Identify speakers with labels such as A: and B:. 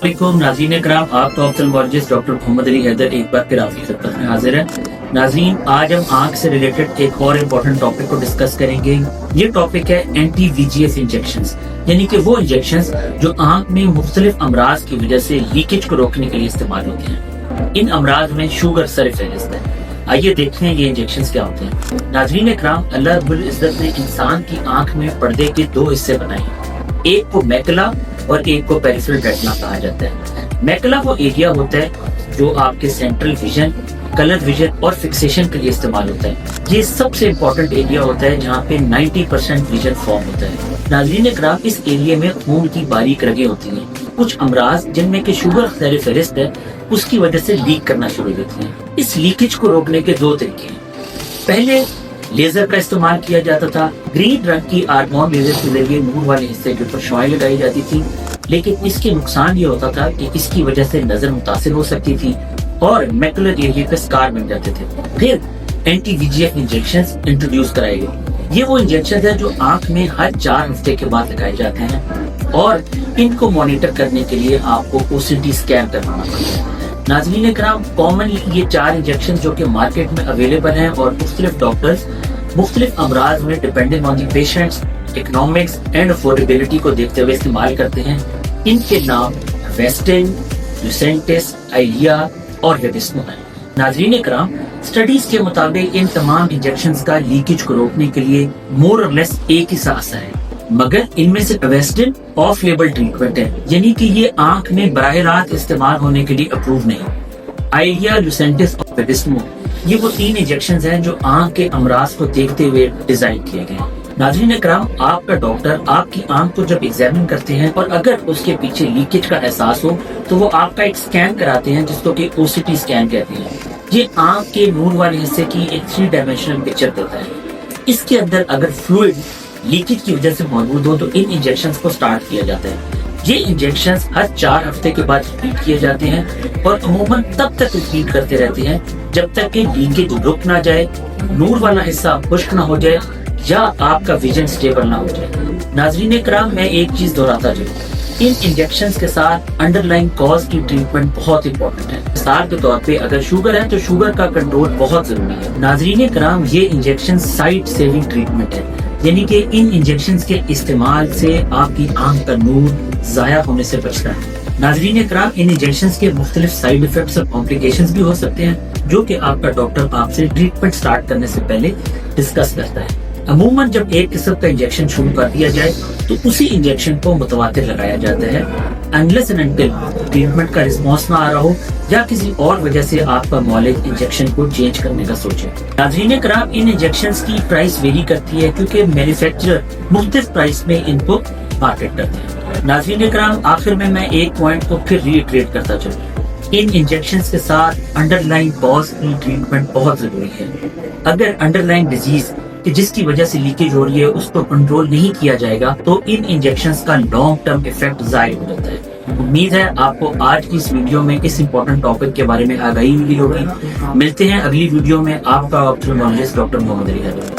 A: वालेकुम नाज़रीन इकराम, आपका ऑप्थेल्मोलॉजिस्ट डॉक्टर मोहम्मद अली हैदर एक बार फिर आपकी खिदमत में हाजिर है। नाज़रीन, आज हम आंख से रिलेटेड एक और इम्पोर्टेंट टॉपिक को डिस्कस करेंगे। ये टॉपिक है एंटी VEGF इंजेक्शंस, यानी कि वो इंजेक्शंस जो आंख में मुख्तलिफ अमराज की वजह से लीकेज को रोकने के लिए इस्तेमाल होते हैं। इन अमराज में शुगर सरफहरिस्त है। आइए देखते हैं ये इंजेक्शंस क्या होते हैं। नाज़रीन इकराम, अल्लाह रब्बुल इज्जत ने इंसान की आंख में पर्दे के दो हिस्से बनाए हैं, एक को मैकुला और एक को पेरिफेरल रेटिना कहा जाता है। मैकुला वो एरिया होता है जो आपके सेंट्रल विजन, कलर विजन और फिक्सेशन के लिए इस्तेमाल होता है। ये सबसे इम्पोर्टेंट एरिया होता है जहाँ पे 90% विजन फॉर्म होता है। नाज़रीन इकराम, इस एरिया में खून की बारीक रगें होती हैं। कुछ अमराज जिनमें कि शुगर सरफहरिस्त है, उसकी वजह से लीक करना शुरू होती है। इस लीकेज को रोकने के दो तरीके हैं। पहले लेजर का इस्तेमाल किया जाता था। ग्रीन रंग की आर्गॉन लेजर के जरिए नूर वाले हिस्से के ऊपर शुआएं लगाई जाती थी, लेकिन इसके नुकसान ये होता था कि इसकी वजह से नजर मुतासिर हो सकती थी और मैकुलर एरिया पे स्कार बन जाते थे। फिर एंटी VEGF इंजेक्शंस इंट्रोड्यूस कराए गए। ये वो इंजेक्शन है जो आंख में हर 4 हफ्ते के बाद लगाए जाते हैं और इनको मॉनिटर करने के लिए आपको OCT स्कैन करवाना पड़ता है। नाज़रीन इकराम, कॉमनली ये 4 इंजेक्शन जो कि मार्केट में अवेलेबल हैं और मुख्तलिफ डॉक्टर्स मुख्तलिफ अमराज में depending on the patients, economics and affordability को देखते हुए इस्तेमाल करते हैं। इनके नाम वेस्टिन, लुसेंटिस, आइलिया और वेबिस्मो हैं। नाज़रीन इकराम, स्टडीज के मुताबिक इन तमाम इंजेक्शंस का लीकेज को रोकने के लिए मोर और लेस एक ही सा असर है, मगर इनमें से वेस्टिन ऑफ लेबल ट्रीटमेंट है, यानी कि ये आंख में बराह रास्त इस्तेमाल होने के लिए अप्रूव नहीं। आइलिया, लुसेंटिस और वेबिस्मो ये वो 3 इंजेक्शंस हैं जो आंख के अमराज को देखते हुए डिजाइन किए गए हैं। नाज़रीन इकराम, आपका डॉक्टर आपकी आंख को जब एग्जामिन करते हैं और अगर उसके पीछे लीकेज का एहसास हो तो वो आपका एक स्कैन कराते हैं जिसको कि OCT स्कैन कहते हैं। ये आंख के नूर वाले हिस्से की एक 3 डायमेंशनल पिक्चर देता है। इसके अंदर अगर फ्लूइड लीकेज की वजह से मौजूद हो तो इन इंजेक्शंस को स्टार्ट किया जाता है। ये इंजेक्शंस हर 4 हफ्ते के बाद रिपीट किए जाते हैं और अमूमन तब तक रिपीट करते रहते हैं जब तक कि लीकेज रुक ना जाए, नूर वाला हिस्सा खुश्क ना हो जाए या आपका विजन स्टेबल ना हो जाए। नाज़रीन इकराम, मैं एक चीज दोहराता जाऊं, इन इंजेक्शंस के साथ अंडरलाइंग कॉज की ट्रीटमेंट बहुत इंपॉर्टेंट है। मिसाल के तौर पे अगर शुगर है तो शुगर का कंट्रोल बहुत जरूरी है। नाज़रीन इकराम, ये इंजेक्शन साइट सेविंग ट्रीटमेंट है, यानी कि इन इंजेक्शंस के इस्तेमाल से आपकी आंख का नूर जाया होने से बचता है। नाज़रीन इकराम, इन इंजेक्शंस के मुख्तलिफ साइड इफेक्ट्स और कॉम्प्लिकेशंस भी हो सकते हैं जो कि आपका डॉक्टर आपसे ट्रीटमेंट स्टार्ट करने से पहले डिस्कस करता है। अमूमन जब एक किस्म का इंजेक्शन शुरू कर दिया जाए तो उसी इंजेक्शन को मुतवातिर लगाया जाता है, अनलेस एंड अनटिल ट्रीटमेंट का रिस्पॉन्स ना आ रहा हो या किसी और वजह से आपका मौलिक इंजेक्शन को चेंज करने का सोचे। नाज़रीन इकराम, इन इंजेक्शंस की प्राइस वेरी करती है क्योंकि मैन्युफैक्चरर मुख्तलिफ प्राइस में इनको मार्केट करते हैं। नाज़रीन इकराम, आखिर में मैं एक पॉइंट को फिर रीइटरेट करता चलूं, इन इंजेक्शंस के साथ अंडरलाइंग कॉज की ट्रीटमेंट बहुत जरूरी है। अगर अंडरलाइंग डिजीज कि जिसकी वजह से लीकेज हो रही है उसको कंट्रोल नहीं किया जाएगा तो इन इंजेक्शंस का लॉन्ग टर्म इफेक्ट जाहिर हो जाता है। उम्मीद है आपको आज की इस वीडियो में इस इंपॉर्टेंट टॉपिक के बारे में आगाही मिली होगी। मिलते हैं अगली वीडियो में। आपका ऑप्थेल्मोलॉजिस्ट डॉक्टर मोहम्मद अली हैदर।